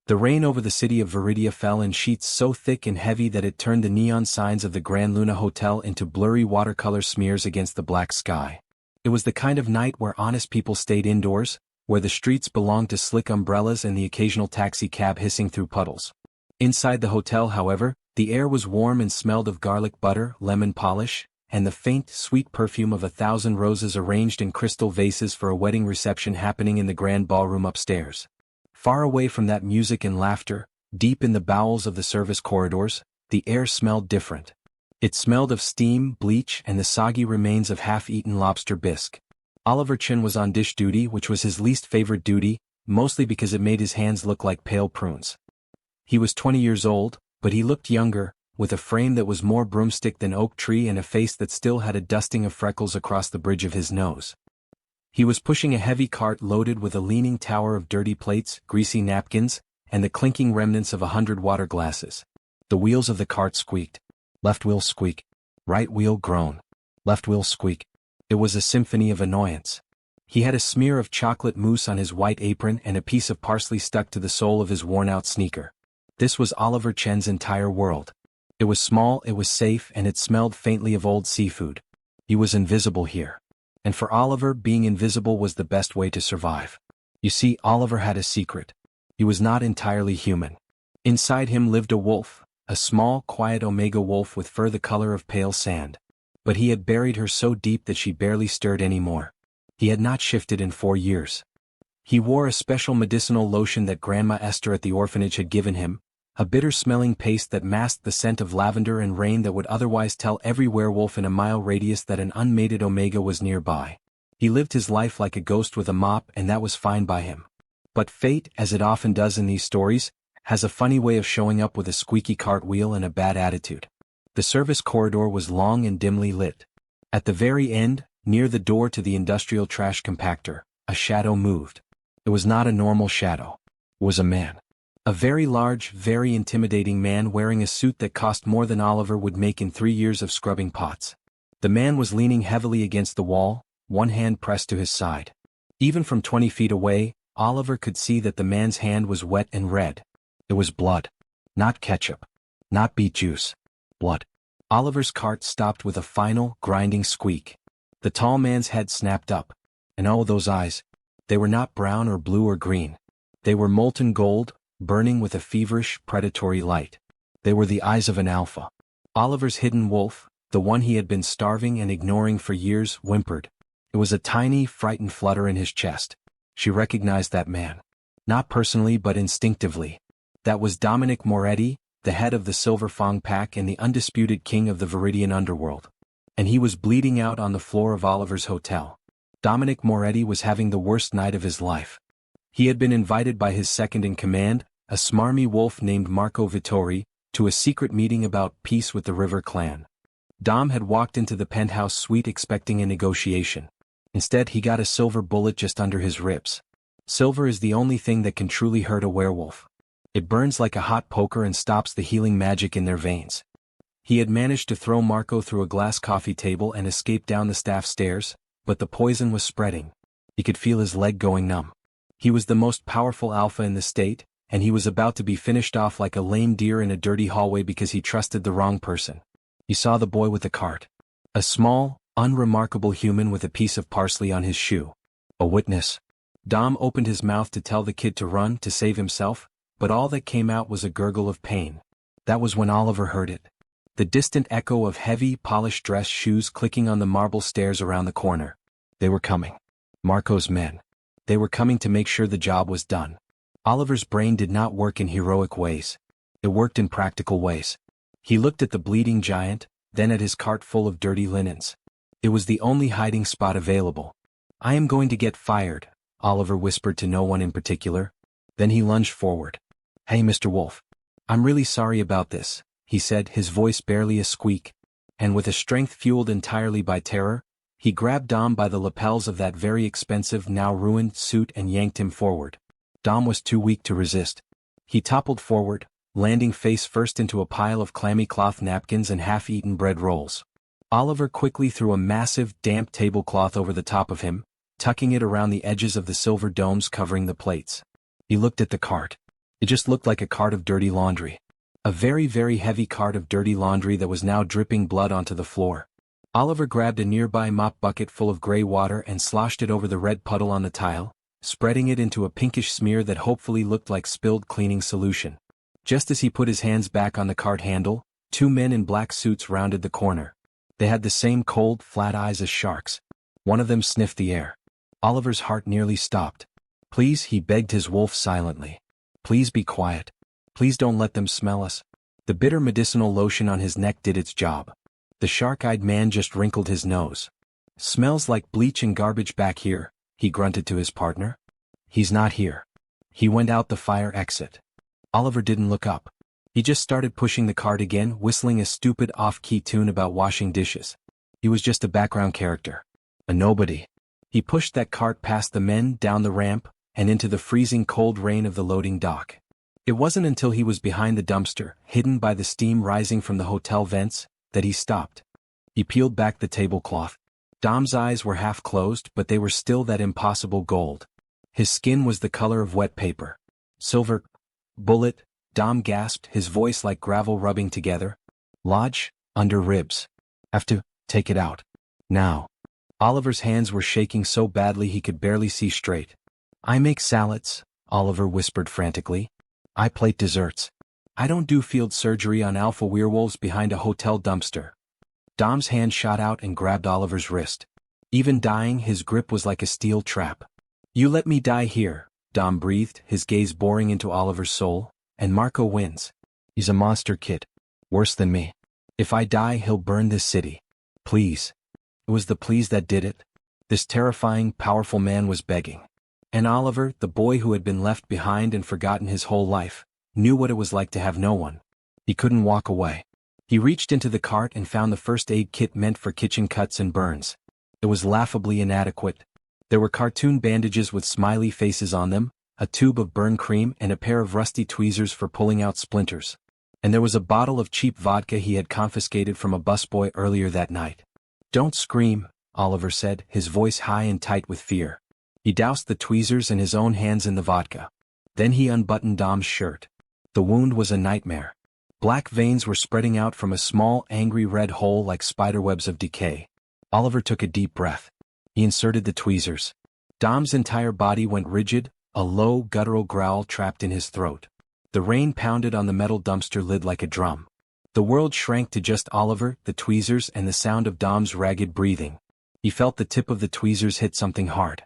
The rain over the city of Viridia fell in sheets so thick and heavy that it turned the neon signs of the Grand Luna Hotel into blurry watercolor smears against the black sky. It was the kind of night where honest people stayed indoors, where the streets belonged to slick umbrellas and the occasional taxi cab hissing through puddles. Inside the hotel, however, the air was warm and smelled of garlic butter, lemon polish, and the faint, sweet perfume of 1,000 roses arranged in crystal vases for a wedding reception happening in the grand ballroom upstairs. Far away from that music and laughter, deep in the bowels of the service corridors, the air smelled different. It smelled of steam, bleach, and the soggy remains of half-eaten lobster bisque. Oliver Chin was on dish duty, which was his least favorite duty, mostly because it made his hands look like pale prunes. He was 20 years old, but he looked younger, with a frame that was more broomstick than oak tree and a face that still had a dusting of freckles across the bridge of his nose. He was pushing a heavy cart loaded with a leaning tower of dirty plates, greasy napkins, and the clinking remnants of 100 water glasses. The wheels of the cart squeaked. Left wheel squeak. Right wheel groan. Left wheel squeak. It was a symphony of annoyance. He had a smear of chocolate mousse on his white apron and a piece of parsley stuck to the sole of his worn-out sneaker. This was Oliver Chen's entire world. It was small, it was safe, and it smelled faintly of old seafood. He was invisible here. And for Oliver, being invisible was the best way to survive. You see, Oliver had a secret. He was not entirely human. Inside him lived a wolf, a small, quiet omega wolf with fur the color of pale sand. But he had buried her so deep that she barely stirred anymore. He had not shifted in 4 years. He wore a special medicinal lotion that Grandma Esther at the orphanage had given him, a bitter-smelling paste that masked the scent of lavender and rain that would otherwise tell every werewolf in a mile radius that an unmated omega was nearby. He lived his life like a ghost with a mop, and that was fine by him. But fate, as it often does in these stories, has a funny way of showing up with a squeaky cartwheel and a bad attitude. The service corridor was long and dimly lit. At the very end, near the door to the industrial trash compactor, a shadow moved. It was not a normal shadow. It was a man. A very large, very intimidating man wearing a suit that cost more than Oliver would make in 3 years of scrubbing pots. The man was leaning heavily against the wall, one hand pressed to his side. Even from 20 feet away, Oliver could see that the man's hand was wet and red. It was blood. Not ketchup. Not beet juice. Blood. Oliver's cart stopped with a final, grinding squeak. The tall man's head snapped up. And oh, those eyes. They were not brown or blue or green. They were molten gold, burning with a feverish, predatory light. They were the eyes of an alpha. Oliver's hidden wolf, the one he had been starving and ignoring for years, whimpered. It was a tiny, frightened flutter in his chest. She recognized that man. Not personally but instinctively. That was Dominic Moretti, the head of the Silver Fang Pack and the undisputed king of the Viridian underworld. And he was bleeding out on the floor of Oliver's hotel. Dominic Moretti was having the worst night of his life. He had been invited by his second-in-command, a smarmy wolf named Marco Vittori, to a secret meeting about peace with the River Clan. Dom had walked into the penthouse suite expecting a negotiation. Instead, he got a silver bullet just under his ribs. Silver is the only thing that can truly hurt a werewolf. It burns like a hot poker and stops the healing magic in their veins. He had managed to throw Marco through a glass coffee table and escape down the staff stairs, but the poison was spreading. He could feel his leg going numb. He was the most powerful alpha in the state, and he was about to be finished off like a lame deer in a dirty hallway because he trusted the wrong person. He saw the boy with the cart. A small, unremarkable human with a piece of parsley on his shoe. A witness. Dom opened his mouth to tell the kid to run to save himself, but all that came out was a gurgle of pain. That was when Oliver heard it. The distant echo of heavy, polished dress shoes clicking on the marble stairs around the corner. They were coming. Marco's men. They were coming to make sure the job was done. Oliver's brain did not work in heroic ways. It worked in practical ways. He looked at the bleeding giant, then at his cart full of dirty linens. It was the only hiding spot available. "I am going to get fired," Oliver whispered to no one in particular. Then he lunged forward. "Hey, Mr. Wolf. I'm really sorry about this," he said, his voice barely a squeak. And with a strength fueled entirely by terror, he grabbed Dom by the lapels of that very expensive, now ruined suit and yanked him forward. Dom was too weak to resist. He toppled forward, landing face first into a pile of clammy cloth napkins and half-eaten bread rolls. Oliver quickly threw a massive, damp tablecloth over the top of him, tucking it around the edges of the silver domes covering the plates. He looked at the cart. It just looked like a cart of dirty laundry. A very, very heavy cart of dirty laundry that was now dripping blood onto the floor. Oliver grabbed a nearby mop bucket full of gray water and sloshed it over the red puddle on the tile, spreading it into a pinkish smear that hopefully looked like spilled cleaning solution. Just as he put his hands back on the cart handle, two men in black suits rounded the corner. They had the same cold, flat eyes as sharks. One of them sniffed the air. Oliver's heart nearly stopped. "Please," he begged his wolf silently. "Please be quiet. Please don't let them smell us." The bitter medicinal lotion on his neck did its job. The shark-eyed man just wrinkled his nose. "Smells like bleach and garbage back here," he grunted to his partner. "He's not here." He went out the fire exit. Oliver didn't look up. He just started pushing the cart again, whistling a stupid off-key tune about washing dishes. He was just a background character. A nobody. He pushed that cart past the men, down the ramp, and into the freezing cold rain of the loading dock. It wasn't until he was behind the dumpster, hidden by the steam rising from the hotel vents, that he stopped. He peeled back the tablecloth. Dom's eyes were half closed, but they were still that impossible gold. His skin was the color of wet paper. "Silver bullet," Dom gasped, his voice like gravel rubbing together. "Lodge under ribs. Have to take it out. Now." Oliver's hands were shaking so badly he could barely see straight. "I make salads," Oliver whispered frantically. "I plate desserts. I don't do field surgery on alpha werewolves behind a hotel dumpster." Dom's hand shot out and grabbed Oliver's wrist. Even dying, his grip was like a steel trap. "You let me die here," Dom breathed, his gaze boring into Oliver's soul, "and Marco wins. He's a monster kid. Worse than me. If I die, he'll burn this city. Please." It was the please that did it. This terrifying, powerful man was begging. And Oliver, the boy who had been left behind and forgotten his whole life, knew what it was like to have no one. He couldn't walk away. He reached into the cart and found the first aid kit meant for kitchen cuts and burns. It was laughably inadequate. There were cartoon bandages with smiley faces on them, a tube of burn cream and a pair of rusty tweezers for pulling out splinters. And there was a bottle of cheap vodka he had confiscated from a busboy earlier that night. "Don't scream," Oliver said, his voice high and tight with fear. He doused the tweezers and his own hands in the vodka. Then he unbuttoned Dom's shirt. The wound was a nightmare. Black veins were spreading out from a small, angry red hole like spiderwebs of decay. Oliver took a deep breath. He inserted the tweezers. Dom's entire body went rigid, a low, guttural growl trapped in his throat. The rain pounded on the metal dumpster lid like a drum. The world shrank to just Oliver, the tweezers, and the sound of Dom's ragged breathing. He felt the tip of the tweezers hit something hard.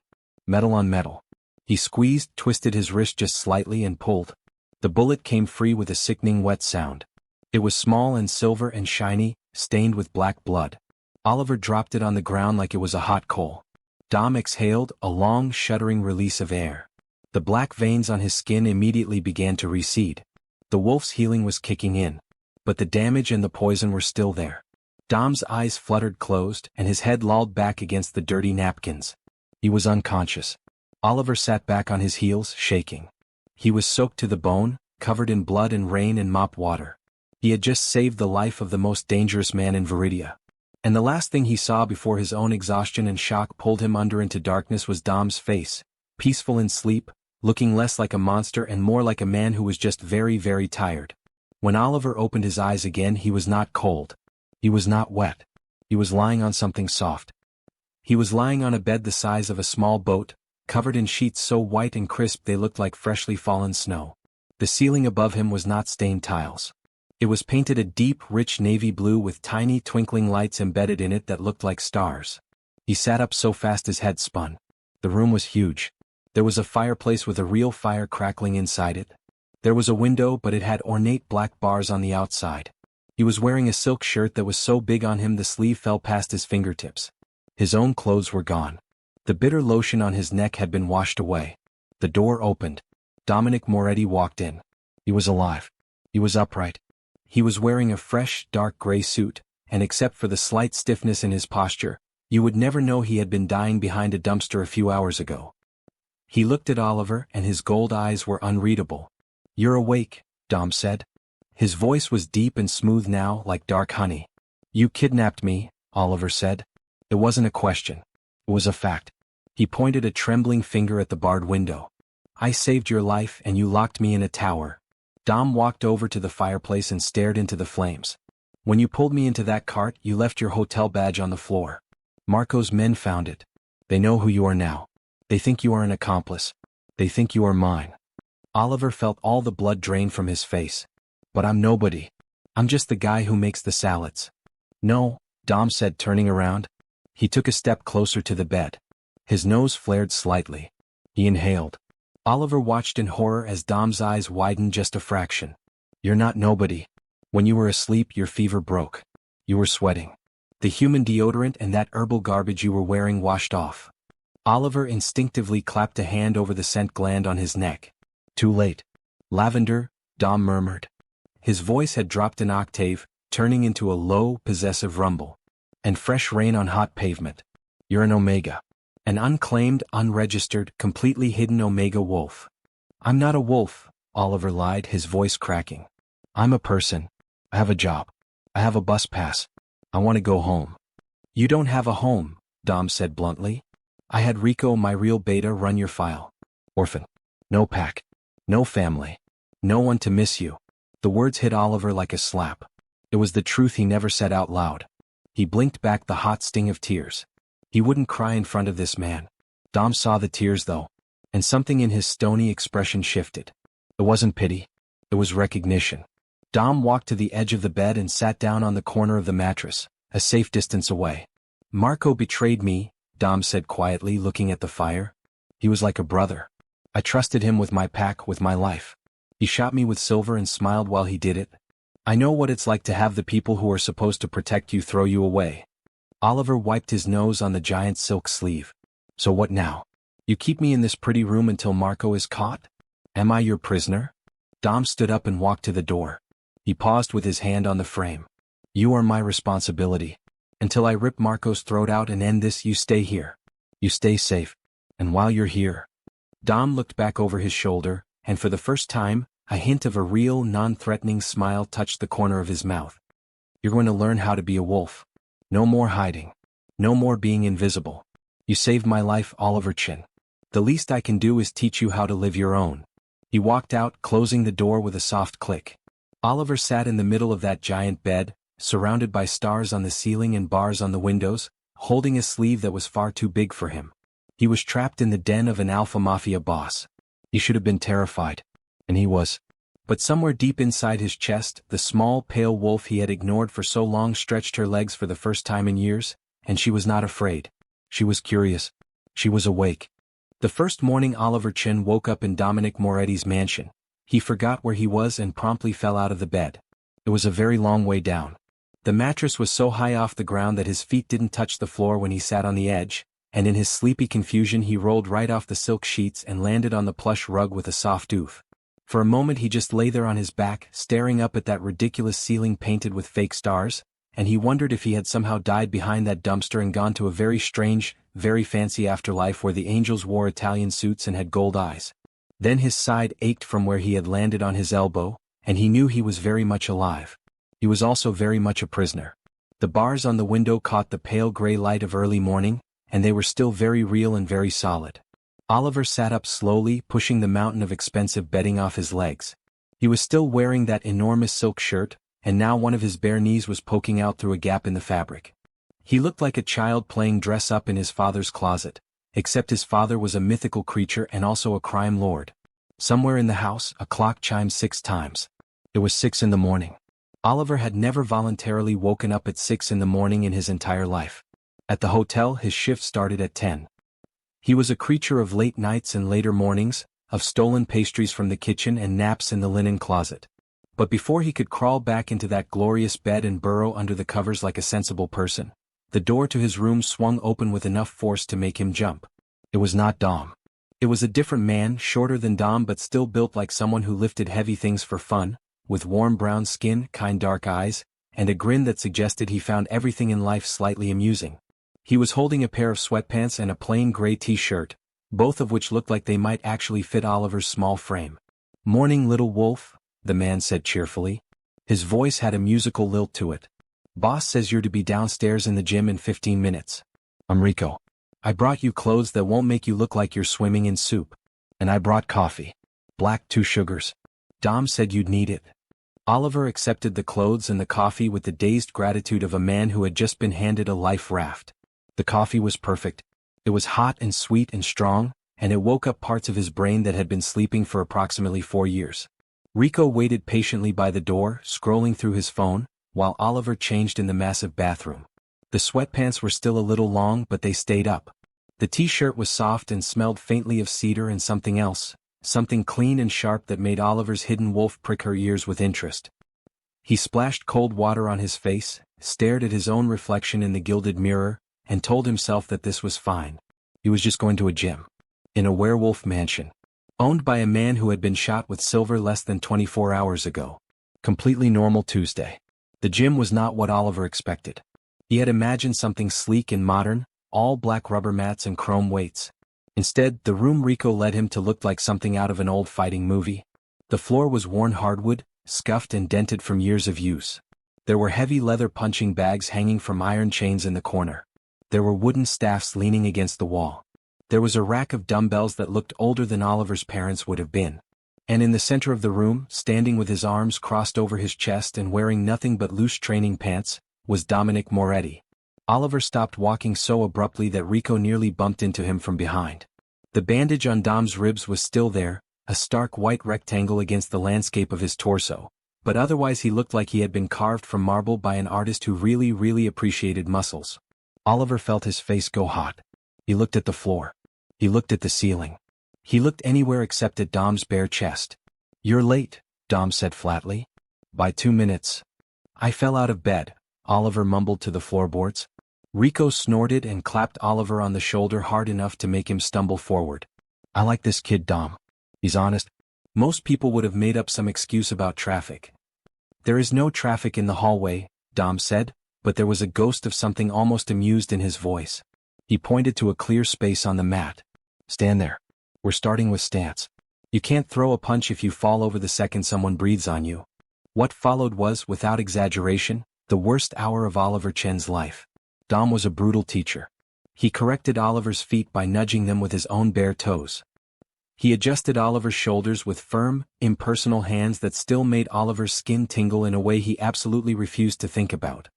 Metal on metal. He squeezed, twisted his wrist just slightly and pulled. The bullet came free with a sickening wet sound. It was small and silver and shiny, stained with black blood. Oliver dropped it on the ground like it was a hot coal. Dom exhaled, a long, shuddering release of air. The black veins on his skin immediately began to recede. The wolf's healing was kicking in. But the damage and the poison were still there. Dom's eyes fluttered closed, and his head lolled back against the dirty napkins. He was unconscious. Oliver sat back on his heels, shaking. He was soaked to the bone, covered in blood and rain and mop water. He had just saved the life of the most dangerous man in Viridia. And the last thing he saw before his own exhaustion and shock pulled him under into darkness was Dom's face, peaceful in sleep, looking less like a monster and more like a man who was just very, very tired. When Oliver opened his eyes again, he was not cold. He was not wet. He was lying on something soft. He was lying on a bed the size of a small boat, covered in sheets so white and crisp they looked like freshly fallen snow. The ceiling above him was not stained tiles. It was painted a deep, rich navy blue with tiny twinkling lights embedded in it that looked like stars. He sat up so fast his head spun. The room was huge. There was a fireplace with a real fire crackling inside it. There was a window, but it had ornate black bars on the outside. He was wearing a silk shirt that was so big on him the sleeve fell past his fingertips. His own clothes were gone. The bitter lotion on his neck had been washed away. The door opened. Dominic Moretti walked in. He was alive. He was upright. He was wearing a fresh, dark gray suit, and except for the slight stiffness in his posture, you would never know he had been dying behind a dumpster a few hours ago. He looked at Oliver, and his gold eyes were unreadable. "You're awake," Dom said. His voice was deep and smooth now, like dark honey. "You kidnapped me," Oliver said. It wasn't a question. It was a fact. He pointed a trembling finger at the barred window. I saved your life and you locked me in a tower. Dom walked over to the fireplace and stared into the flames. When you pulled me into that cart, you left your hotel badge on the floor. Marco's men found it. They know who you are now. They think you are an accomplice. They think you are mine. Oliver felt all the blood drain from his face. But I'm nobody. I'm just the guy who makes the salads. No, Dom said, turning around. He took a step closer to the bed. His nose flared slightly. He inhaled. Oliver watched in horror as Dom's eyes widened just a fraction. You're not nobody. When you were asleep, your fever broke. You were sweating. The human deodorant and that herbal garbage you were wearing washed off. Oliver instinctively clapped a hand over the scent gland on his neck. Too late. Lavender, Dom murmured. His voice had dropped an octave, turning into a low, possessive rumble. And fresh rain on hot pavement. You're an Omega. An unclaimed, unregistered, completely hidden Omega wolf. I'm not a wolf, Oliver lied, his voice cracking. I'm a person. I have a job. I have a bus pass. I want to go home. You don't have a home, Dom said bluntly. I had Rico, my real beta, run your file. Orphan. No pack. No family. No one to miss you. The words hit Oliver like a slap. It was the truth he never said out loud. He blinked back the hot sting of tears. He wouldn't cry in front of this man. Dom saw the tears though, and something in his stony expression shifted. It wasn't pity. It was recognition. Dom walked to the edge of the bed and sat down on the corner of the mattress, a safe distance away. Marco betrayed me, Dom said quietly, looking at the fire. He was like a brother. I trusted him with my pack, with my life. He shot me with silver and smiled while he did it. I know what it's like to have the people who are supposed to protect you throw you away. Oliver wiped his nose on the giant silk sleeve. So what now? You keep me in this pretty room until Marco is caught? Am I your prisoner? Dom stood up and walked to the door. He paused with his hand on the frame. You are my responsibility. Until I rip Marco's throat out and end this, you stay here. You stay safe. And while you're here... Dom looked back over his shoulder, and for the first time, a hint of a real, non-threatening smile touched the corner of his mouth. You're going to learn how to be a wolf. No more hiding. No more being invisible. You saved my life, Oliver Chin. The least I can do is teach you how to live your own. He walked out, closing the door with a soft click. Oliver sat in the middle of that giant bed, surrounded by stars on the ceiling and bars on the windows, holding a sleeve that was far too big for him. He was trapped in the den of an alpha mafia boss. He should have been terrified. And he was. But somewhere deep inside his chest, the small, pale wolf he had ignored for so long stretched her legs for the first time in years, and she was not afraid. She was curious. She was awake. The first morning Oliver Chin woke up in Dominic Moretti's mansion, he forgot where he was and promptly fell out of the bed. It was a very long way down. The mattress was so high off the ground that his feet didn't touch the floor when he sat on the edge, and in his sleepy confusion he rolled right off the silk sheets and landed on the plush rug with a soft oof. For a moment he just lay there on his back, staring up at that ridiculous ceiling painted with fake stars, and he wondered if he had somehow died behind that dumpster and gone to a very strange, very fancy afterlife where the angels wore Italian suits and had gold eyes. Then his side ached from where he had landed on his elbow, and he knew he was very much alive. He was also very much a prisoner. The bars on the window caught the pale gray light of early morning, and they were still very real and very solid. Oliver sat up slowly, pushing the mountain of expensive bedding off his legs. He was still wearing that enormous silk shirt, and now one of his bare knees was poking out through a gap in the fabric. He looked like a child playing dress-up in his father's closet, except his father was a mythical creature and also a crime lord. Somewhere in the house, a clock chimed 6 times. It was 6 in the morning. Oliver had never voluntarily woken up at 6 in the morning in his entire life. At the hotel, his shift started at 10. He was a creature of late nights and later mornings, of stolen pastries from the kitchen and naps in the linen closet. But before he could crawl back into that glorious bed and burrow under the covers like a sensible person, the door to his room swung open with enough force to make him jump. It was not Dom. It was a different man, shorter than Dom but still built like someone who lifted heavy things for fun, with warm brown skin, kind dark eyes, and a grin that suggested he found everything in life slightly amusing. He was holding a pair of sweatpants and a plain gray t-shirt, both of which looked like they might actually fit Oliver's small frame. "Morning, little wolf," the man said cheerfully. His voice had a musical lilt to it. "Boss says you're to be downstairs in the gym in 15 minutes. I'm Rico. I brought you clothes that won't make you look like you're swimming in soup." And I brought coffee. Black, 2 sugars. Dom said you'd need it. Oliver accepted the clothes and the coffee with the dazed gratitude of a man who had just been handed a life raft. The coffee was perfect. It was hot and sweet and strong, and it woke up parts of his brain that had been sleeping for approximately 4 years. Rico waited patiently by the door, scrolling through his phone, while Oliver changed in the massive bathroom. The sweatpants were still a little long, but they stayed up. The t-shirt was soft and smelled faintly of cedar and something else, something clean and sharp that made Oliver's hidden wolf prick her ears with interest. He splashed cold water on his face, stared at his own reflection in the gilded mirror, and told himself that this was fine. He was just going to a gym. In a werewolf mansion. Owned by a man who had been shot with silver less than 24 hours ago. Completely normal Tuesday. The gym was not what Oliver expected. He had imagined something sleek and modern, all black rubber mats and chrome weights. Instead, the room Rico led him to looked like something out of an old fighting movie. The floor was worn hardwood, scuffed and dented from years of use. There were heavy leather punching bags hanging from iron chains in the corner. There were wooden staffs leaning against the wall. There was a rack of dumbbells that looked older than Oliver's parents would have been. And in the center of the room, standing with his arms crossed over his chest and wearing nothing but loose training pants, was Dominic Moretti. Oliver stopped walking so abruptly that Rico nearly bumped into him from behind. The bandage on Dom's ribs was still there, a stark white rectangle against the landscape of his torso, but otherwise he looked like he had been carved from marble by an artist who really appreciated muscles. Oliver felt his face go hot. He looked at the floor. He looked at the ceiling. He looked anywhere except at Dom's bare chest. "You're late," Dom said flatly. "By 2 minutes. I fell out of bed," Oliver mumbled to the floorboards. Rico snorted and clapped Oliver on the shoulder hard enough to make him stumble forward. "I like this kid, Dom. He's honest." Most people would have made up some excuse about traffic. "There is no traffic in the hallway," Dom said, but there was a ghost of something almost amused in his voice. He pointed to a clear space on the mat. "Stand there. We're starting with stance. You can't throw a punch if you fall over the second someone breathes on you." What followed was, without exaggeration, the worst hour of Oliver Chen's life. Dom was a brutal teacher. He corrected Oliver's feet by nudging them with his own bare toes. He adjusted Oliver's shoulders with firm, impersonal hands that still made Oliver's skin tingle in a way he absolutely refused to think about.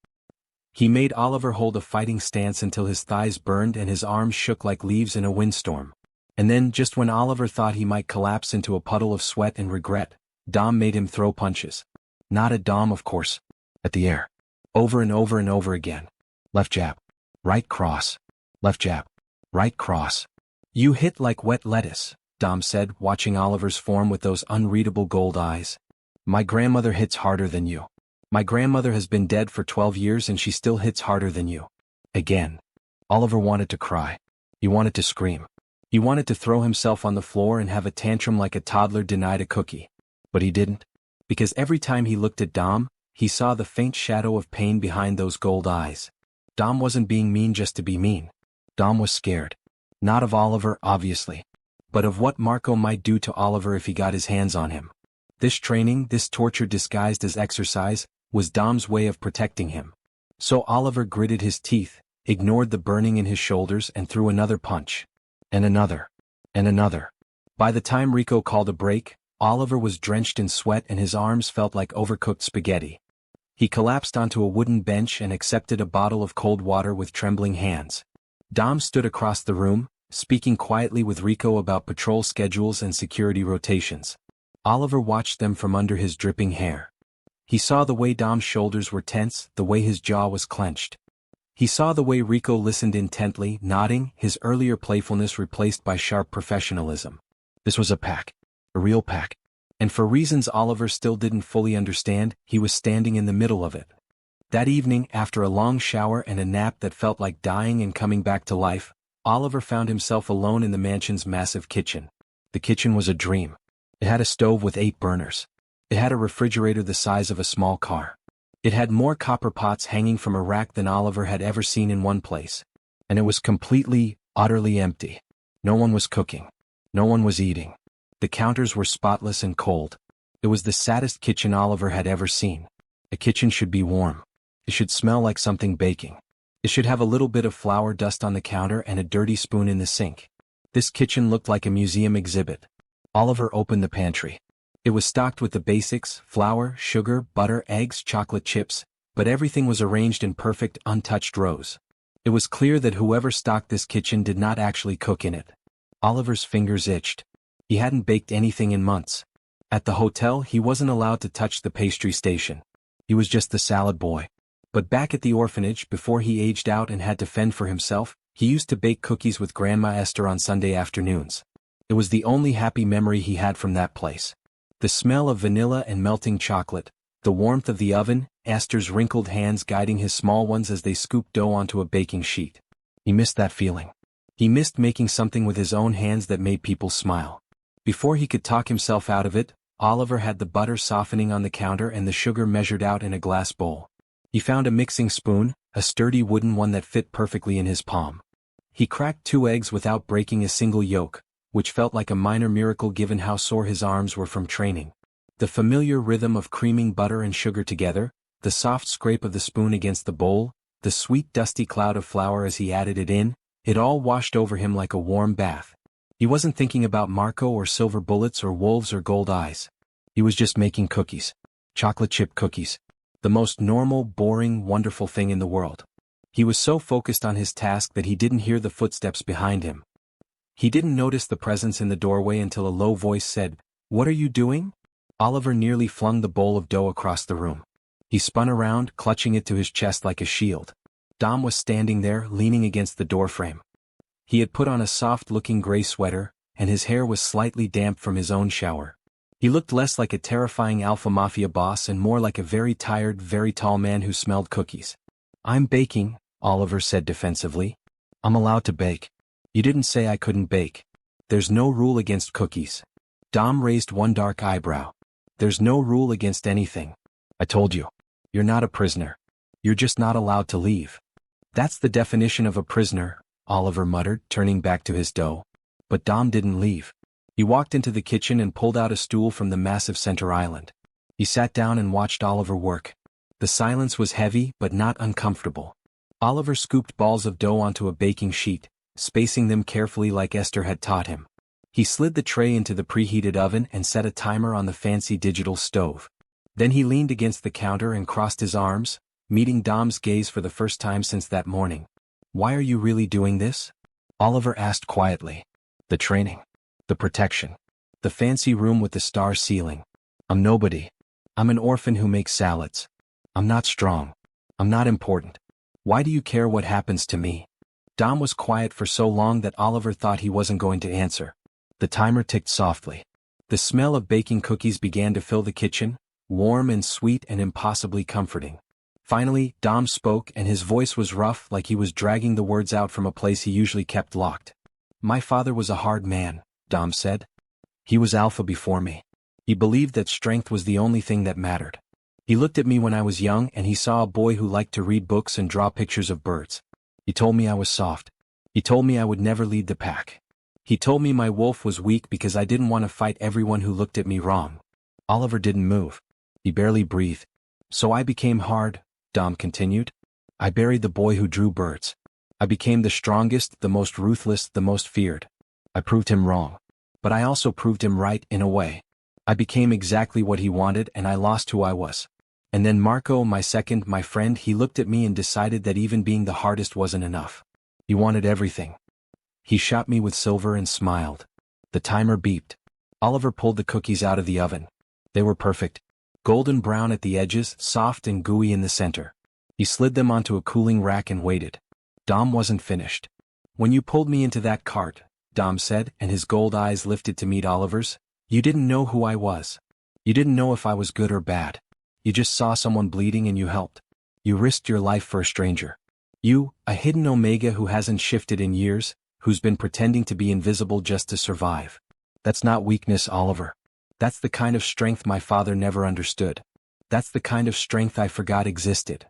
He made Oliver hold a fighting stance until his thighs burned and his arms shook like leaves in a windstorm. And then, just when Oliver thought he might collapse into a puddle of sweat and regret, Dom made him throw punches. Not at Dom, of course. At the air. Over and over and over again. Left jab. Right cross. Left jab. Right cross. "You hit like wet lettuce," Dom said, watching Oliver's form with those unreadable gold eyes. "My grandmother hits harder than you. My grandmother has been dead for 12 years and she still hits harder than you." Again. Oliver wanted to cry. He wanted to scream. He wanted to throw himself on the floor and have a tantrum like a toddler denied a cookie. But he didn't. Because every time he looked at Dom, he saw the faint shadow of pain behind those gold eyes. Dom wasn't being mean just to be mean. Dom was scared. Not of Oliver, obviously. But of what Marco might do to Oliver if he got his hands on him. This training, this torture disguised as exercise, was Dom's way of protecting him. So Oliver gritted his teeth, ignored the burning in his shoulders and threw another punch. And another. And another. By the time Rico called a break, Oliver was drenched in sweat and his arms felt like overcooked spaghetti. He collapsed onto a wooden bench and accepted a bottle of cold water with trembling hands. Dom stood across the room, speaking quietly with Rico about patrol schedules and security rotations. Oliver watched them from under his dripping hair. He saw the way Dom's shoulders were tense, the way his jaw was clenched. He saw the way Rico listened intently, nodding, his earlier playfulness replaced by sharp professionalism. This was a pack. A real pack. And for reasons Oliver still didn't fully understand, he was standing in the middle of it. That evening, after a long shower and a nap that felt like dying and coming back to life, Oliver found himself alone in the mansion's massive kitchen. The kitchen was a dream. It had a stove with 8 burners. It had a refrigerator the size of a small car. It had more copper pots hanging from a rack than Oliver had ever seen in one place. And it was completely, utterly empty. No one was cooking. No one was eating. The counters were spotless and cold. It was the saddest kitchen Oliver had ever seen. A kitchen should be warm. It should smell like something baking. It should have a little bit of flour dust on the counter and a dirty spoon in the sink. This kitchen looked like a museum exhibit. Oliver opened the pantry. It was stocked with the basics: flour, sugar, butter, eggs, chocolate chips, but everything was arranged in perfect, untouched rows. It was clear that whoever stocked this kitchen did not actually cook in it. Oliver's fingers itched. He hadn't baked anything in months. At the hotel, he wasn't allowed to touch the pastry station. He was just the salad boy. But back at the orphanage, before he aged out and had to fend for himself, he used to bake cookies with Grandma Esther on Sunday afternoons. It was the only happy memory he had from that place. The smell of vanilla and melting chocolate, the warmth of the oven, Esther's wrinkled hands guiding his small ones as they scooped dough onto a baking sheet. He missed that feeling. He missed making something with his own hands that made people smile. Before he could talk himself out of it, Oliver had the butter softening on the counter and the sugar measured out in a glass bowl. He found a mixing spoon, a sturdy wooden one that fit perfectly in his palm. He cracked 2 eggs without breaking a single yolk, which felt like a minor miracle given how sore his arms were from training. The familiar rhythm of creaming butter and sugar together, the soft scrape of the spoon against the bowl, the sweet dusty cloud of flour as he added it in, it all washed over him like a warm bath. He wasn't thinking about Marco or silver bullets or wolves or gold eyes. He was just making cookies. Chocolate chip cookies. The most normal, boring, wonderful thing in the world. He was so focused on his task that he didn't hear the footsteps behind him. He didn't notice the presence in the doorway until a low voice said, "What are you doing?" Oliver nearly flung the bowl of dough across the room. He spun around, clutching it to his chest like a shield. Dom was standing there, leaning against the doorframe. He had put on a soft-looking gray sweater, and his hair was slightly damp from his own shower. He looked less like a terrifying alpha mafia boss and more like a very tired, very tall man who smelled cookies. "I'm baking," Oliver said defensively. "I'm allowed to bake. You didn't say I couldn't bake. There's no rule against cookies." Dom raised one dark eyebrow. "There's no rule against anything. I told you. You're not a prisoner. You're just not allowed to leave." "That's the definition of a prisoner," Oliver muttered, turning back to his dough. But Dom didn't leave. He walked into the kitchen and pulled out a stool from the massive center island. He sat down and watched Oliver work. The silence was heavy but not uncomfortable. Oliver scooped balls of dough onto a baking sheet, spacing them carefully like Esther had taught him. He slid the tray into the preheated oven and set a timer on the fancy digital stove. Then he leaned against the counter and crossed his arms, meeting Dom's gaze for the first time since that morning. "Why are you really doing this?" Oliver asked quietly. "The training. The protection. The fancy room with the star ceiling. I'm nobody. I'm an orphan who makes salads. I'm not strong. I'm not important. Why do you care what happens to me?" Dom was quiet for so long that Oliver thought he wasn't going to answer. The timer ticked softly. The smell of baking cookies began to fill the kitchen, warm and sweet and impossibly comforting. Finally, Dom spoke, and his voice was rough, like he was dragging the words out from a place he usually kept locked. "My father was a hard man," Dom said. "He was alpha before me. He believed that strength was the only thing that mattered. He looked at me when I was young and he saw a boy who liked to read books and draw pictures of birds. He told me I was soft. He told me I would never lead the pack. He told me my wolf was weak because I didn't want to fight everyone who looked at me wrong." Oliver didn't move. He barely breathed. "So I became hard," Dom continued. "I buried the boy who drew birds. I became the strongest, the most ruthless, the most feared. I proved him wrong. But I also proved him right in a way. I became exactly what he wanted and I lost who I was. And then Marco, my friend, he looked at me and decided that even being the hardest wasn't enough. He wanted everything. He shot me with silver and smiled." The timer beeped. Oliver pulled the cookies out of the oven. They were perfect. Golden brown at the edges, soft and gooey in the center. He slid them onto a cooling rack and waited. Dom wasn't finished. "When you pulled me into that cart," Dom said, and his gold eyes lifted to meet Oliver's, "you didn't know who I was. You didn't know if I was good or bad. You just saw someone bleeding and you helped. You risked your life for a stranger. You, a hidden Omega who hasn't shifted in years, who's been pretending to be invisible just to survive. That's not weakness, Oliver. That's the kind of strength my father never understood. That's the kind of strength I forgot existed."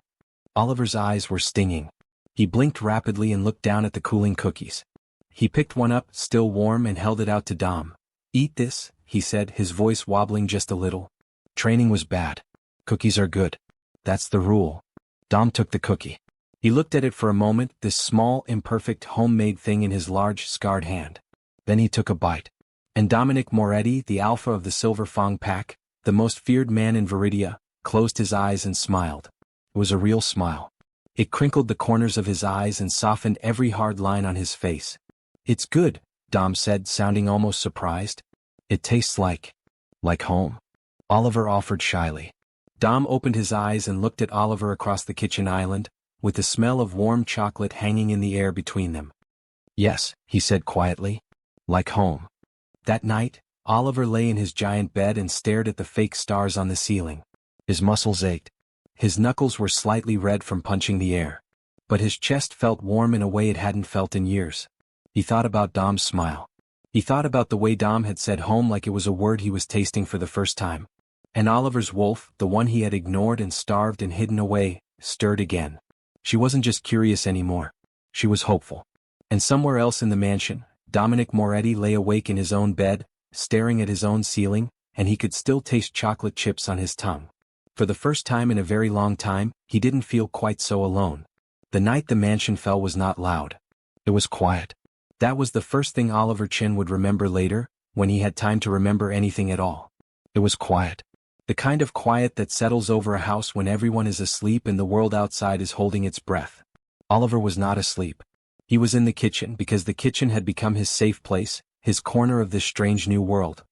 Oliver's eyes were stinging. He blinked rapidly and looked down at the cooling cookies. He picked one up, still warm, and held it out to Dom. "Eat this," he said, his voice wobbling just a little. "Training was bad. Cookies are good. That's the rule." Dom took the cookie. He looked at it for a moment, this small, imperfect, homemade thing in his large, scarred hand. Then he took a bite. And Dominic Moretti, the alpha of the Silver Fang pack, the most feared man in Viridia, closed his eyes and smiled. It was a real smile. It crinkled the corners of his eyes and softened every hard line on his face. "It's good," Dom said, sounding almost surprised. "It tastes like home," Oliver offered shyly. Dom opened his eyes and looked at Oliver across the kitchen island, with the smell of warm chocolate hanging in the air between them. "Yes," he said quietly. "Like home." That night, Oliver lay in his giant bed and stared at the fake stars on the ceiling. His muscles ached. His knuckles were slightly red from punching the air. But his chest felt warm in a way it hadn't felt in years. He thought about Dom's smile. He thought about the way Dom had said home like it was a word he was tasting for the first time. And Oliver's wolf, the one he had ignored and starved and hidden away, stirred again. She wasn't just curious anymore. She was hopeful. And somewhere else in the mansion, Dominic Moretti lay awake in his own bed, staring at his own ceiling, and he could still taste chocolate chips on his tongue. For the first time in a very long time, he didn't feel quite so alone. The night the mansion fell was not loud. It was quiet. That was the first thing Oliver Chin would remember later, when he had time to remember anything at all. It was quiet. The kind of quiet that settles over a house when everyone is asleep and the world outside is holding its breath. Oliver was not asleep. He was in the kitchen because the kitchen had become his safe place, his corner of this strange new world.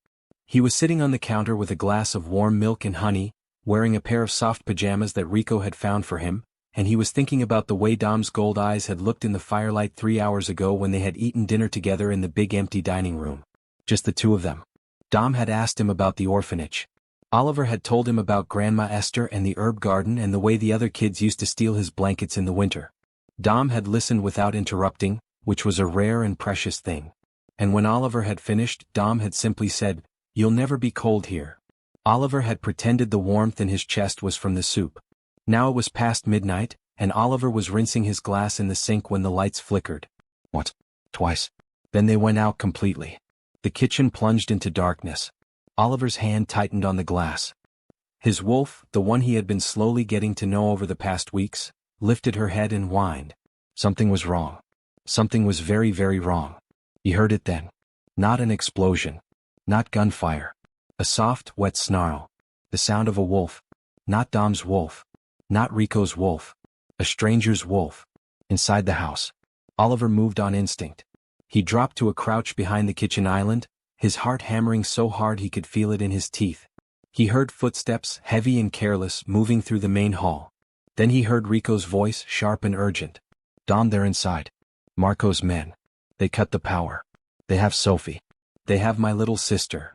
He was sitting on the counter with a glass of warm milk and honey, wearing a pair of soft pajamas that Rico had found for him, and he was thinking about the way Dom's gold eyes had looked in the firelight 3 hours ago when they had eaten dinner together in the big empty dining room. Just the two of them. Dom had asked him about the orphanage. Oliver had told him about Grandma Esther and the herb garden and the way the other kids used to steal his blankets in the winter. Dom had listened without interrupting, which was a rare and precious thing. And when Oliver had finished, Dom had simply said, "You'll never be cold here." Oliver had pretended the warmth in his chest was from the soup. Now it was past midnight, and Oliver was rinsing his glass in the sink when the lights flickered. What? Twice. Then they went out completely. The kitchen plunged into darkness. Oliver's hand tightened on the glass. His wolf, the one he had been slowly getting to know over the past weeks, lifted her head and whined. Something was wrong. Something was very, very wrong. He heard it then. Not an explosion. Not gunfire. A soft, wet snarl. The sound of a wolf. Not Dom's wolf. Not Rico's wolf. A stranger's wolf. Inside the house. Oliver moved on instinct. He dropped to a crouch behind the kitchen island, his heart hammering so hard he could feel it in his teeth. He heard footsteps, heavy and careless, moving through the main hall. Then he heard Rico's voice, sharp and urgent. "Dom, they're inside. Marco's men. They cut the power. They have Sophie. They have my little sister.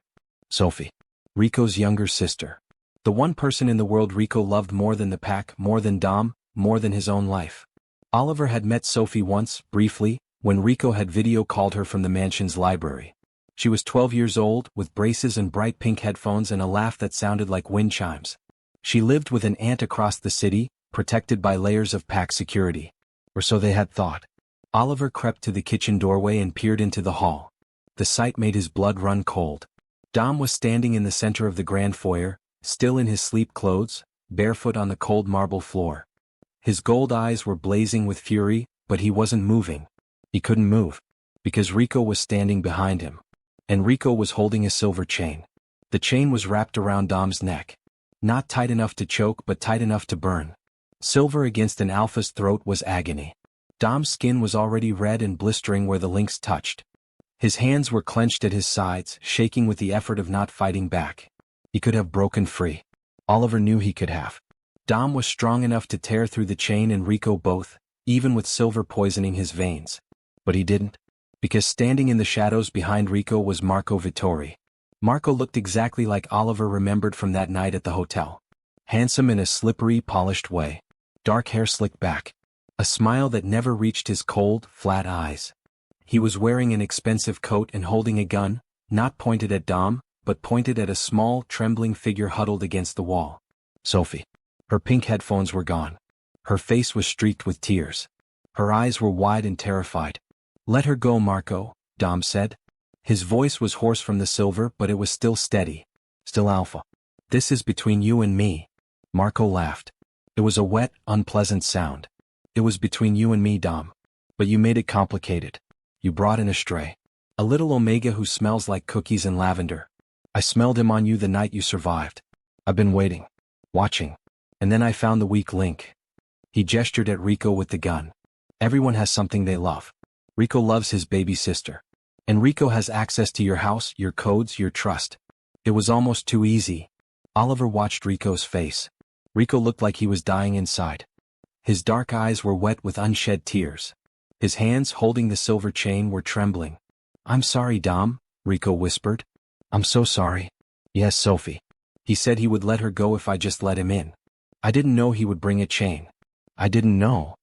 Sophie. Rico's younger sister. The one person in the world Rico loved more than the pack, more than Dom, more than his own life." Oliver had met Sophie once, briefly, when Rico had video called her from the mansion's library. She was 12 years old, with braces and bright pink headphones and a laugh that sounded like wind chimes. She lived with an aunt across the city, protected by layers of pack security. Or so they had thought. Oliver crept to the kitchen doorway and peered into the hall. The sight made his blood run cold. Dom was standing in the center of the grand foyer, still in his sleep clothes, barefoot on the cold marble floor. His gold eyes were blazing with fury, but he wasn't moving. He couldn't move. Because Rico was standing behind him. And Rico was holding a silver chain. The chain was wrapped around Dom's neck. Not tight enough to choke but tight enough to burn. Silver against an alpha's throat was agony. Dom's skin was already red and blistering where the links touched. His hands were clenched at his sides, shaking with the effort of not fighting back. He could have broken free. Oliver knew he could have. Dom was strong enough to tear through the chain and Rico both, even with silver poisoning his veins. But he didn't. Because standing in the shadows behind Rico was Marco Vittori. Marco looked exactly like Oliver remembered from that night at the hotel. Handsome in a slippery, polished way. Dark hair slicked back. A smile that never reached his cold, flat eyes. He was wearing an expensive coat and holding a gun, not pointed at Dom, but pointed at a small, trembling figure huddled against the wall. Sophie. Her pink headphones were gone. Her face was streaked with tears. Her eyes were wide and terrified. "Let her go, Marco," Dom said. His voice was hoarse from the silver, but it was still steady. "Still alpha. This is between you and me." Marco laughed. It was a wet, unpleasant sound. "It was between you and me, Dom. But you made it complicated. You brought in a stray. A little Omega who smells like cookies and lavender. I smelled him on you the night you survived. I've been waiting. Watching. And then I found the weak link. He gestured at Rico with the gun. Everyone has something they love. Rico loves his baby sister. And Rico has access to your house, your codes, your trust. It was almost too easy. Oliver watched Rico's face. Rico looked like he was dying inside. His dark eyes were wet with unshed tears. His hands holding the silver chain were trembling. "I'm sorry, Dom," Rico whispered. "I'm so sorry." "Yes, Sophie." He said he would let her go if I just let him in. "I didn't know he would bring a chain." "I didn't know."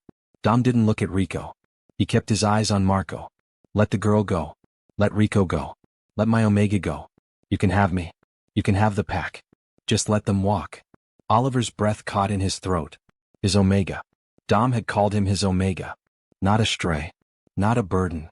Dom didn't look at Rico. He kept his eyes on Marco. "Let the girl go. Let Rico go. Let my Omega go. You can have me. You can have the pack. Just let them walk." Oliver's breath caught in his throat. His Omega. Dom had called him his Omega. Not a stray. Not a burden.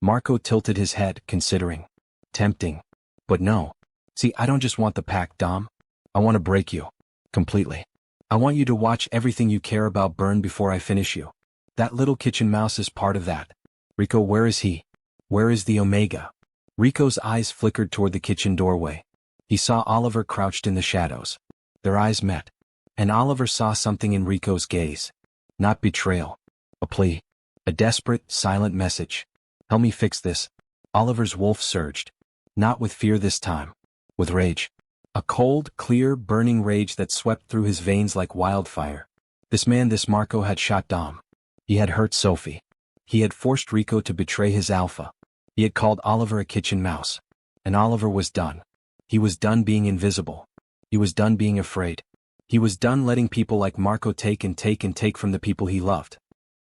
Marco tilted his head, considering. Tempting. But no. See, I don't just want the pack, Dom. I want to break you. Completely. I want you to watch everything you care about burn before I finish you. That little kitchen mouse is part of that. Rico, where is he? Where is the Omega? Rico's eyes flickered toward the kitchen doorway. He saw Oliver crouched in the shadows. Their eyes met. And Oliver saw something in Rico's gaze. Not betrayal. A plea. A desperate, silent message. "Help me fix this." Oliver's wolf surged. Not with fear this time. With rage. A cold, clear, burning rage that swept through his veins like wildfire. This Marco had shot Dom. He had hurt Sophie. He had forced Rico to betray his alpha. He had called Oliver a kitchen mouse. And Oliver was done. He was done being invisible. He was done being afraid. He was done letting people like Marco take and take and take from the people he loved.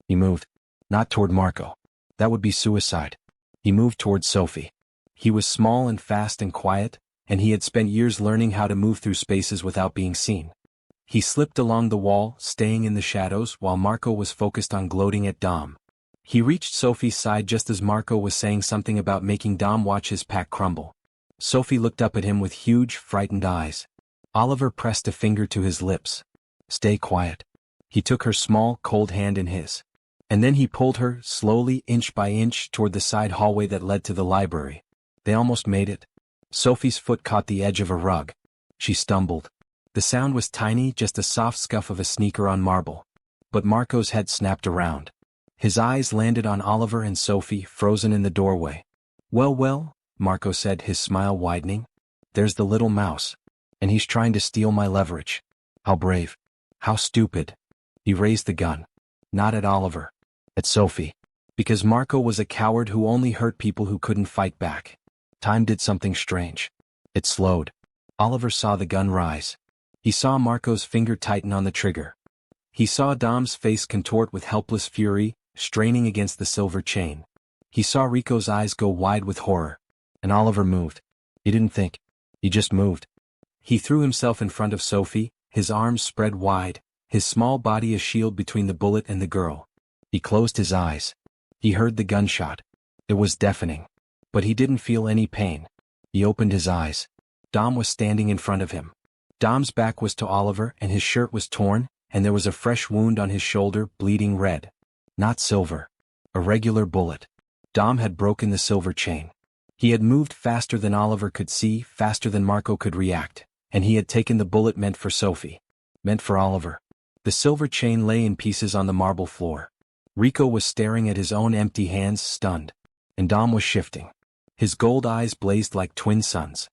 He moved. Not toward Marco. That would be suicide. He moved toward Sophie. He was small and fast and quiet, and he had spent years learning how to move through spaces without being seen. He slipped along the wall, staying in the shadows while Marco was focused on gloating at Dom. He reached Sophie's side just as Marco was saying something about making Dom watch his pack crumble. Sophie looked up at him with huge, frightened eyes. Oliver pressed a finger to his lips. "Stay quiet." He took her small, cold hand in his. And then he pulled her, slowly, inch by inch, toward the side hallway that led to the library. They almost made it. Sophie's foot caught the edge of a rug. She stumbled. The sound was tiny, just a soft scuff of a sneaker on marble. But Marco's head snapped around. His eyes landed on Oliver and Sophie, frozen in the doorway. Well, Marco said, his smile widening. "There's the little mouse. And he's trying to steal my leverage. How brave. How stupid." He raised the gun. Not at Oliver. At Sophie. Because Marco was a coward who only hurt people who couldn't fight back. Time did something strange. It slowed. Oliver saw the gun rise. He saw Marco's finger tighten on the trigger. He saw Dom's face contort with helpless fury, straining against the silver chain. He saw Rico's eyes go wide with horror. And Oliver moved. He didn't think. He just moved. He threw himself in front of Sophie, his arms spread wide, his small body a shield between the bullet and the girl. He closed his eyes. He heard the gunshot. It was deafening. But he didn't feel any pain. He opened his eyes. Dom was standing in front of him. Dom's back was to Oliver and his shirt was torn, and there was a fresh wound on his shoulder, bleeding red. Not silver. A regular bullet. Dom had broken the silver chain. He had moved faster than Oliver could see, faster than Marco could react, and he had taken the bullet meant for Sophie. Meant for Oliver. The silver chain lay in pieces on the marble floor. Rico was staring at his own empty hands, stunned. And Dom was shifting. His gold eyes blazed like twin suns.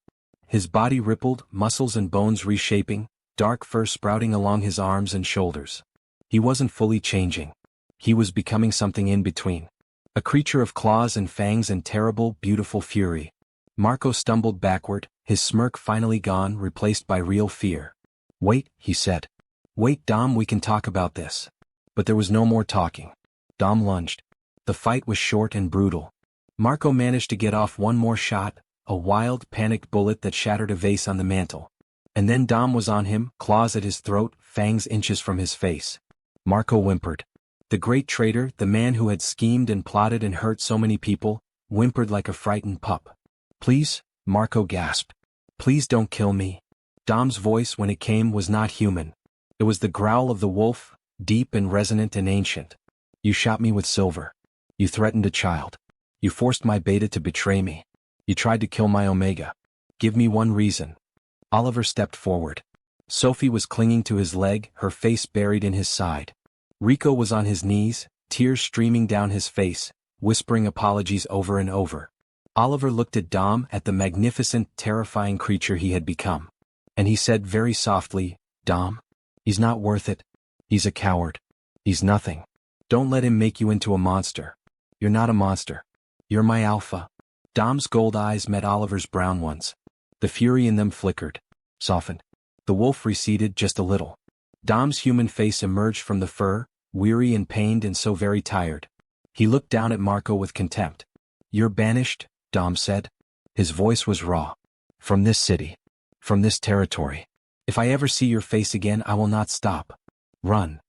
His body rippled, muscles and bones reshaping, dark fur sprouting along his arms and shoulders. He wasn't fully changing. He was becoming something in between. A creature of claws and fangs and terrible, beautiful fury. Marco stumbled backward, his smirk finally gone, replaced by real fear. "Wait," he said. "Wait, Dom, we can talk about this." But there was no more talking. Dom lunged. The fight was short and brutal. Marco managed to get off one more shot, a wild, panicked bullet that shattered a vase on the mantel. And then Dom was on him, claws at his throat, fangs inches from his face. Marco whimpered. The great traitor, the man who had schemed and plotted and hurt so many people, whimpered like a frightened pup. "Please," Marco gasped. "Please don't kill me." Dom's voice, when it came, was not human. It was the growl of the wolf, deep and resonant and ancient. "You shot me with silver. You threatened a child. You forced my beta to betray me. You tried to kill my omega. Give me one reason. Oliver stepped forward. Sophie was clinging to his leg, her face buried in his side. Rico was on his knees, tears streaming down his face, whispering apologies over and over. Oliver looked at Dom, at the magnificent, terrifying creature he had become. And he said very softly, Dom? He's not worth it. He's a coward. He's nothing. Don't let him make you into a monster. You're not a monster. You're my alpha. Dom's gold eyes met Oliver's brown ones. The fury in them flickered, softened. The wolf receded just a little. Dom's human face emerged from the fur, weary and pained and so very tired. He looked down at Marco with contempt. You're banished, Dom said. His voice was raw. From this city. From this territory. If I ever see your face again, I will not stop. Run.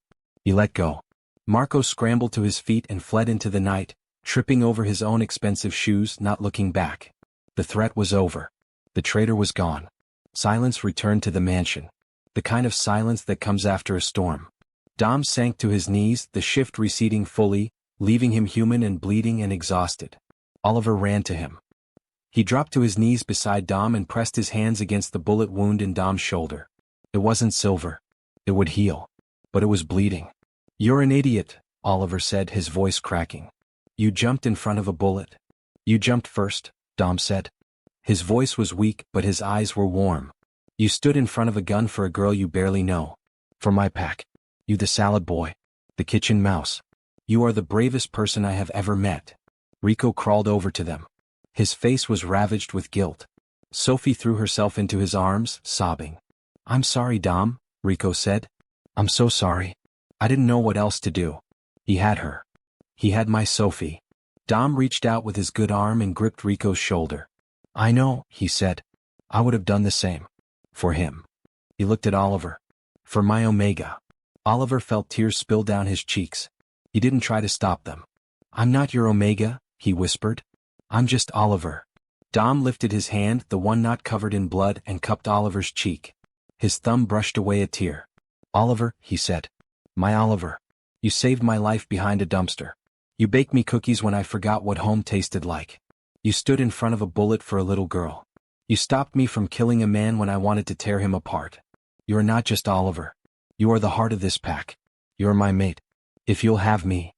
He let go. Marco scrambled to his feet and fled into the night, tripping over his own expensive shoes, not looking back. The threat was over. The traitor was gone. Silence returned to the mansion. The kind of silence that comes after a storm. Dom sank to his knees, the shift receding fully, leaving him human and bleeding and exhausted. Oliver ran to him. He dropped to his knees beside Dom and pressed his hands against the bullet wound in Dom's shoulder. It wasn't silver. It would heal. But it was bleeding. You're an idiot, Oliver said, his voice cracking. You jumped in front of a bullet. You jumped first, Dom said. His voice was weak, but his eyes were warm. You stood in front of a gun for a girl you barely know. For my pack. You the salad boy. The kitchen mouse. You are the bravest person I have ever met. Rico crawled over to them. His face was ravaged with guilt. Sophie threw herself into his arms, sobbing. I'm sorry, Dom, Rico said. I'm so sorry. I didn't know what else to do. He had her. He had my Sophie. Dom reached out with his good arm and gripped Rico's shoulder. I know, he said. I would have done the same. For him. He looked at Oliver. For my omega. Oliver felt tears spill down his cheeks. He didn't try to stop them. I'm not your omega, he whispered. I'm just Oliver. Dom lifted his hand, the one not covered in blood, and cupped Oliver's cheek. His thumb brushed away a tear. Oliver, he said. My Oliver. You saved my life behind a dumpster. You baked me cookies when I forgot what home tasted like. You stood in front of a bullet for a little girl. You stopped me from killing a man when I wanted to tear him apart. You are not just Oliver. You are the heart of this pack. You're my mate. If you'll have me.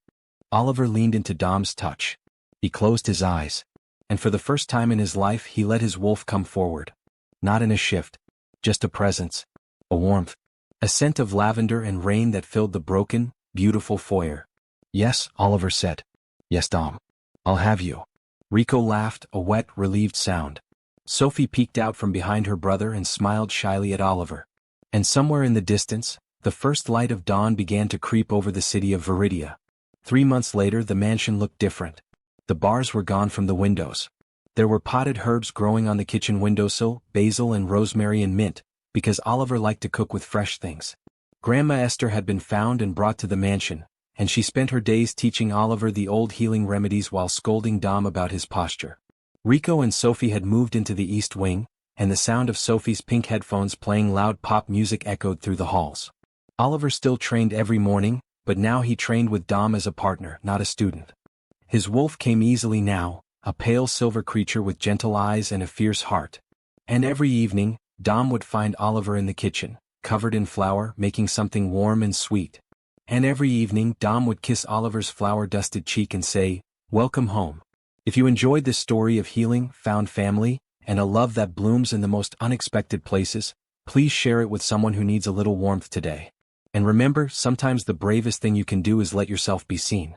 Oliver leaned into Dom's touch. He closed his eyes. And for the first time in his life he let his wolf come forward. Not in a shift. Just a presence. A warmth. A scent of lavender and rain that filled the broken, beautiful foyer. Yes, Oliver said. Yes, Dom. I'll have you. Rico laughed, a wet, relieved sound. Sophie peeked out from behind her brother and smiled shyly at Oliver. And somewhere in the distance, the first light of dawn began to creep over the city of Viridia. 3 months later the mansion looked different. The bars were gone from the windows. There were potted herbs growing on the kitchen windowsill, basil and rosemary and mint, because Oliver liked to cook with fresh things. Grandma Esther had been found and brought to the mansion, and she spent her days teaching Oliver the old healing remedies while scolding Dom about his posture. Rico and Sophie had moved into the east wing, and the sound of Sophie's pink headphones playing loud pop music echoed through the halls. Oliver still trained every morning, but now he trained with Dom as a partner, not a student. His wolf came easily now, a pale silver creature with gentle eyes and a fierce heart. And every evening, Dom would find Oliver in the kitchen, covered in flour, making something warm and sweet. And every evening Dom would kiss Oliver's flour-dusted cheek and say, "Welcome home." If you enjoyed this story of healing, found family, and a love that blooms in the most unexpected places, please share it with someone who needs a little warmth today. And remember, sometimes the bravest thing you can do is let yourself be seen.